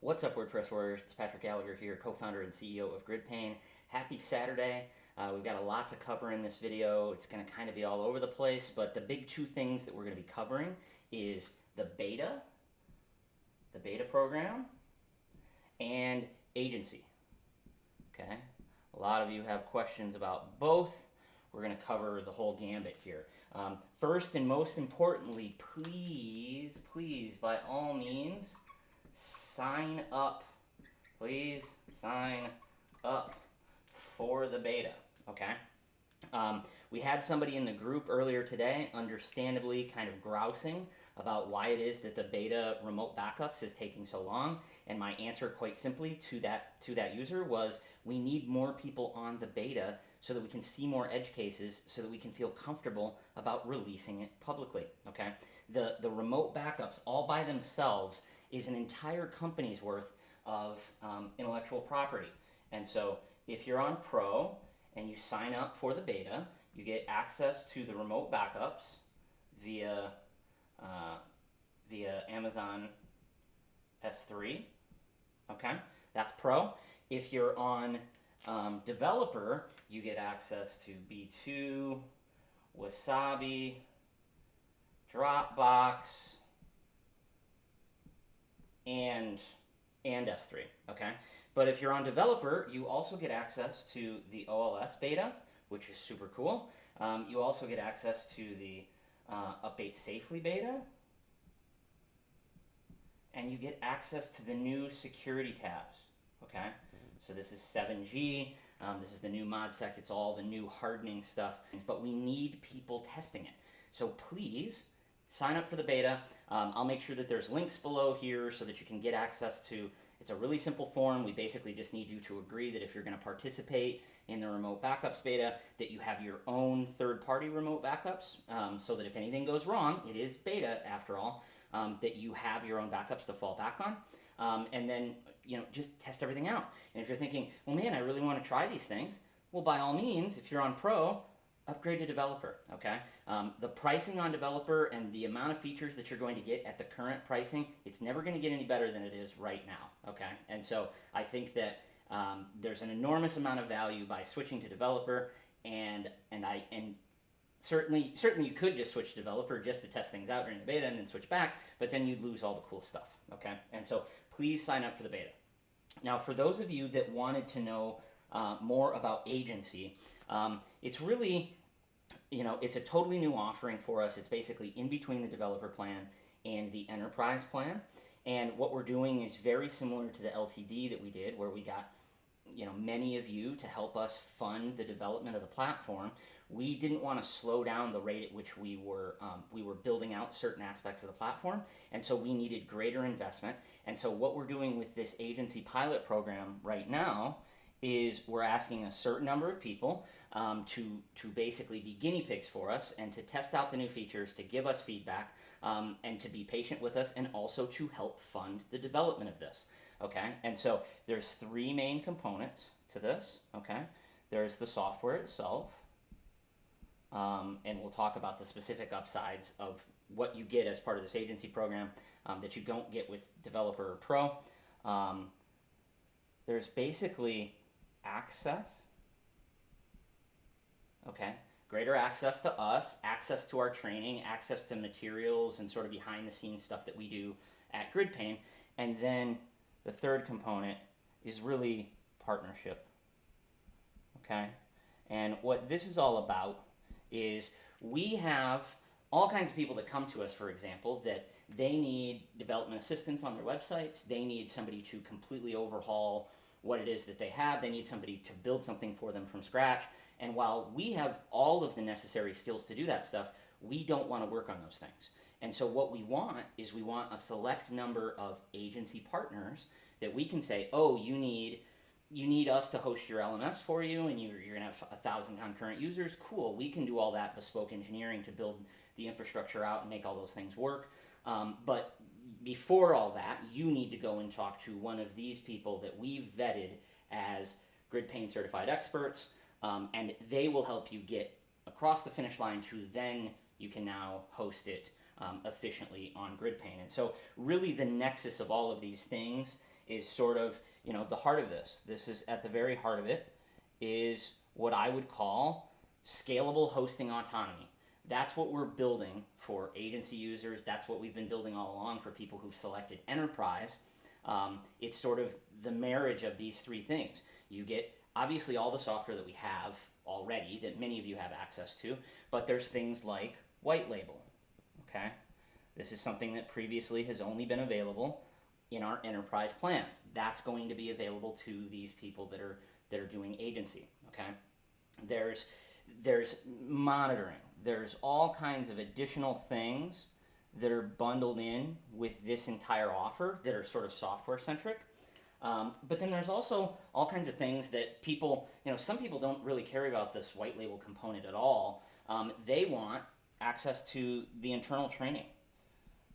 What's up, WordPress Warriors? It's Patrick Gallagher here, co-founder and CEO of GridPane. Happy Saturday. We've got a lot to cover in this video. It's going to kind of be all over the place, but the big two things that we're going to be covering is the beta program, and agency. Okay? A lot of you have questions about both. We're going to cover the whole gambit here. First and most importantly, please, by all means, sign up. Please sign up for the beta, okay? We had somebody in the group earlier today, understandably kind of grousing about why it is that the beta remote backups is taking so long, and my answer quite simply to that user was, we need more people on the beta so that we can see more edge cases, so that we can feel comfortable about releasing it publicly, okay? The remote backups all by themselves is an entire company's worth of intellectual property. And so if you're on Pro and you sign up for the beta, you get access to the remote backups via Amazon S3, okay? That's Pro. If you're on Developer, you get access to B2, Wasabi, Dropbox, and S3, okay? But if you're on Developer, you also get access to the OLS beta, which is super cool. You also get access to the Update Safely beta, and you get access to the new security tabs, okay? So this is 7G, this is the new ModSec, it's all the new hardening stuff, but we need people testing it. So please, sign up for the beta. I'll make sure that there's links below here so that you can get access to, it's a really simple form. We basically just need you to agree that if you're going to participate in the remote backups beta, that you have your own third-party remote backups, so that if anything goes wrong, it is beta after all, that you have your own backups to fall back on. And then, just test everything out. And if you're thinking, well, man, I really want to try these things, well, by all means, if you're on Pro, upgrade to Developer, okay? The pricing on Developer and the amount of features that you're going to get at the current pricing, it's never going to get any better than it is right now, okay? And so I think that there's an enormous amount of value by switching to Developer, and certainly you could just switch to Developer just to test things out during the beta and then switch back, but then you'd lose all the cool stuff, okay? And so please sign up for the beta. Now, for those of you that wanted to know more about agency, it's really, it's a totally new offering for us. It's basically in between the developer plan and the enterprise plan. And what we're doing is very similar to the LTD that we did, where we got, many of you to help us fund the development of the platform. We didn't want to slow down the rate at which we were building out certain aspects of the platform, and so we needed greater investment. And so what we're doing with this agency pilot program right now is we're asking a certain number of people to basically be guinea pigs for us and to test out the new features, to give us feedback, and to be patient with us, and also to help fund the development of this, okay? And so there's three main components to this, okay? There's the software itself, and we'll talk about the specific upsides of what you get as part of this agency program that you don't get with Developer or Pro. There's basically access, okay? Greater access to us, access to our training, access to materials and sort of behind the scenes stuff that we do at GridPane. And then the third component is really partnership, okay? And what this is all about is we have all kinds of people that come to us, for example, that they need development assistance on their websites. They need somebody to completely overhaul what it is that they have. They need somebody to build something for them from scratch. And while we have all of the necessary skills to do that stuff, we don't want to work on those things. And so what we want is we want a select number of agency partners that we can say, oh, you need us to host your LMS for you, and you're going to have 1,000 concurrent users. Cool, we can do all that bespoke engineering to build the infrastructure out and make all those things work. But before all that, you need to go and talk to one of these people that we've vetted as GridPane certified experts, and they will help you get across the finish line to then you can now host it efficiently on GridPane. And so really the nexus of all of these things is sort of, the heart of this. This is at the very heart of it is what I would call scalable hosting autonomy. That's what we're building for agency users. That's what we've been building all along for people who've selected enterprise. It's sort of the marriage of these three things. You get obviously all the software that we have already that many of you have access to, but there's things like white label, okay? This is something that previously has only been available in our enterprise plans. That's going to be available to these people that are doing agency, okay? There's monitoring. There's all kinds of additional things that are bundled in with this entire offer that are sort of software centric. But then there's also all kinds of things that people, some people don't really care about this white label component at all. They want access to the internal training.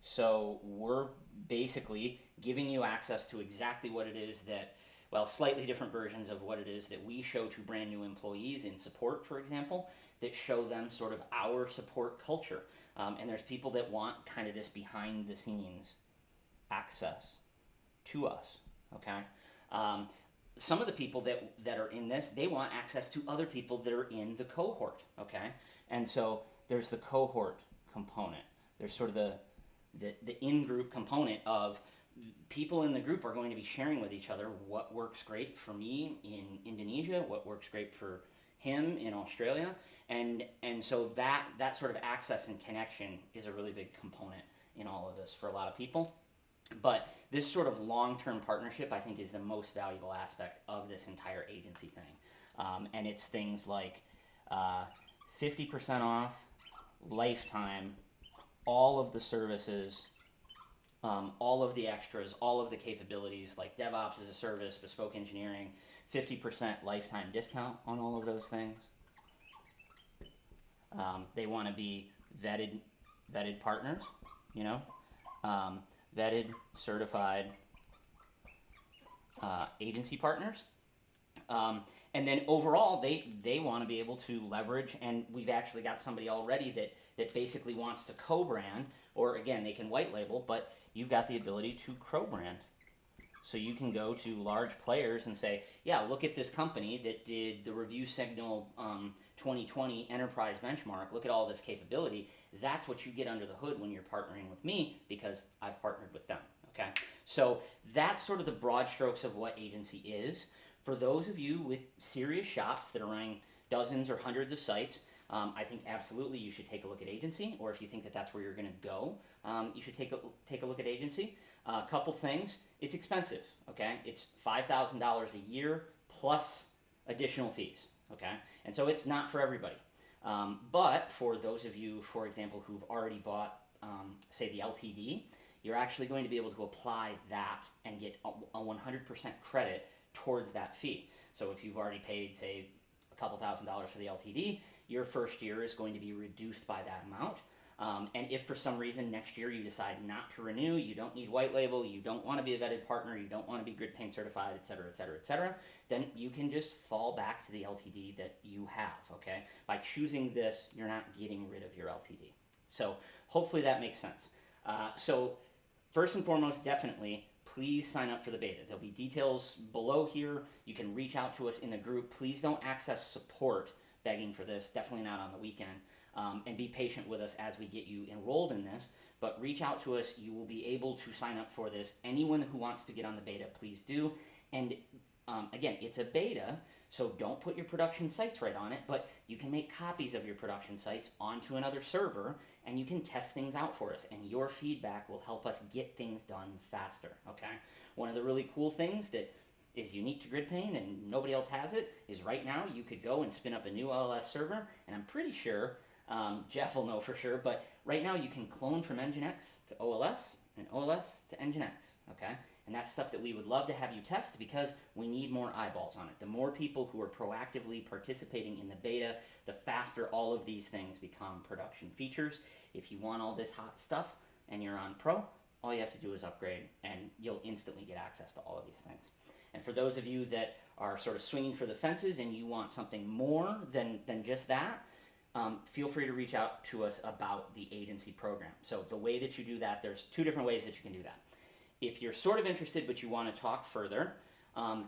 So we're basically giving you access to exactly what it is that, slightly different versions of what it is that we show to brand new employees in support, for example, that show them sort of our support culture. And there's people that want kind of this behind the scenes access to us, okay? Some of the people that are in this, they want access to other people that are in the cohort, okay? And so there's the cohort component. There's sort of the in-group component of people in the group are going to be sharing with each other what works great for me in Indonesia, what works great for him in Australia, and so that sort of access and connection is a really big component in all of this for a lot of people. But this sort of long-term partnership, I think, is the most valuable aspect of this entire agency thing. And it's things like 50% off, lifetime, all of the services, all of the extras, all of the capabilities like DevOps as a service, bespoke engineering, 50% lifetime discount on all of those things. They want to be vetted partners, vetted, certified agency partners. And then overall, they want to be able to leverage, and we've actually got somebody already that basically wants to co-brand, or again, they can white label, but you've got the ability to co-brand. So you can go to large players and say, yeah, look at this company that did the Review Signal 2020 enterprise benchmark. Look at all this capability. That's what you get under the hood when you're partnering with me because I've partnered with them, okay? So that's sort of the broad strokes of what agency is. For those of you with serious shops that are running dozens or hundreds of sites, I think absolutely you should take a look at agency, or if you think that that's where you're going to go, you should take a look at agency. A couple things. It's expensive, okay? It's $5,000 a year plus additional fees, okay? And so it's not for everybody. But for those of you, for example, who've already bought, say, the LTD, you're actually going to be able to apply that and get a 100% credit towards that fee. So if you've already paid, say, a couple $1,000s for the LTD, your first year is going to be reduced by that amount. And if for some reason next year you decide not to renew, you don't need white label, you don't want to be a vetted partner, you don't want to be grid paint certified, et cetera, et cetera, et cetera, then you can just fall back to the LTD that you have, okay? By choosing this, you're not getting rid of your LTD. So hopefully that makes sense. So first and foremost, definitely, please sign up for the beta. There'll be details below here. You can reach out to us in the group. Please don't access support begging for this, definitely not on the weekend. And be patient with us as we get you enrolled in this, but reach out to us. You will be able to sign up for this. Anyone who wants to get on the beta, please do. And again, it's a beta, so don't put your production sites right on it, but you can make copies of your production sites onto another server, and you can test things out for us, and your feedback will help us get things done faster, okay? One of the really cool things that is unique to GridPane and nobody else has it is right now you could go and spin up a new OLS server, and I'm pretty sure Jeff will know for sure, but right now you can clone from Nginx to OLS and OLS to Nginx, okay? And that's stuff that we would love to have you test because we need more eyeballs on it. The more people who are proactively participating in the beta, the faster all of these things become production features. If you want all this hot stuff and you're on Pro, all you have to do is upgrade and you'll instantly get access to all of these things. And for those of you that are sort of swinging for the fences and you want something more than just that, feel free to reach out to us about the agency program. So the way that you do that, there's two different ways that you can do that. if you're sort of interested but you want to talk further,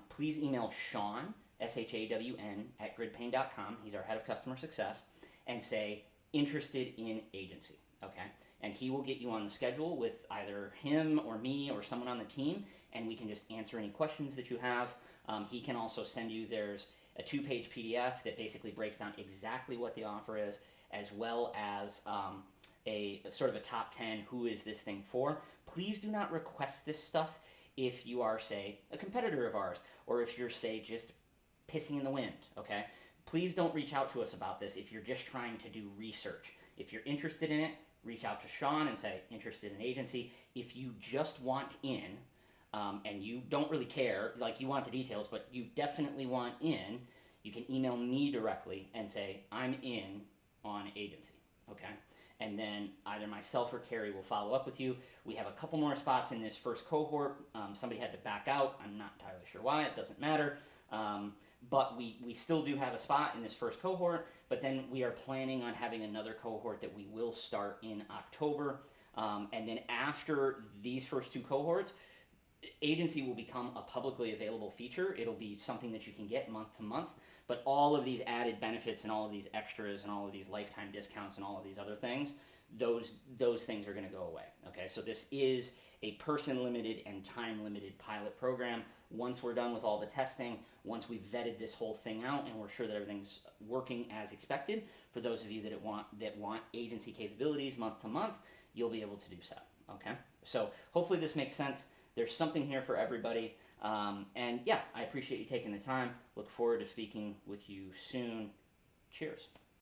please email Shawn, SHAWN, at gridpane.com. He's our head of customer success, and say, interested in agency, okay? And he will get you on the schedule with either him or me or someone on the team, and we can just answer any questions that you have. He can also send you, there's a 2-page PDF that basically breaks down exactly what the offer is, as well as a sort of a top 10, who is this thing for. Please do not request this stuff if you are, say, a competitor of ours, or if you're, say, just pissing in the wind, okay? Please don't reach out to us about this if you're just trying to do research. If you're interested in it, reach out to Shawn and say, interested in agency. If you just want in, and you don't really care, like you want the details, but you definitely want in, you can email me directly and say, I'm in on agency, okay? And then either myself or Carrie will follow up with you. We have a couple more spots in this first cohort. Somebody had to back out. I'm not entirely sure why. It doesn't matter. But we still do have a spot in this first cohort, but then we are planning on having another cohort that we will start in October. And then after these first 2 cohorts, agency will become a publicly available feature. It'll be something that you can get month to month, but all of these added benefits and all of these extras and all of these lifetime discounts and all of these other things, those things are going to go away. Okay, so this is a person-limited and time-limited pilot program. Once we're done with all the testing, once we've vetted this whole thing out and we're sure that everything's working as expected, for those of you that want agency capabilities month to month, you'll be able to do so. Okay, so hopefully this makes sense. There's something here for everybody. And yeah, I appreciate you taking the time. Look forward to speaking with you soon. Cheers.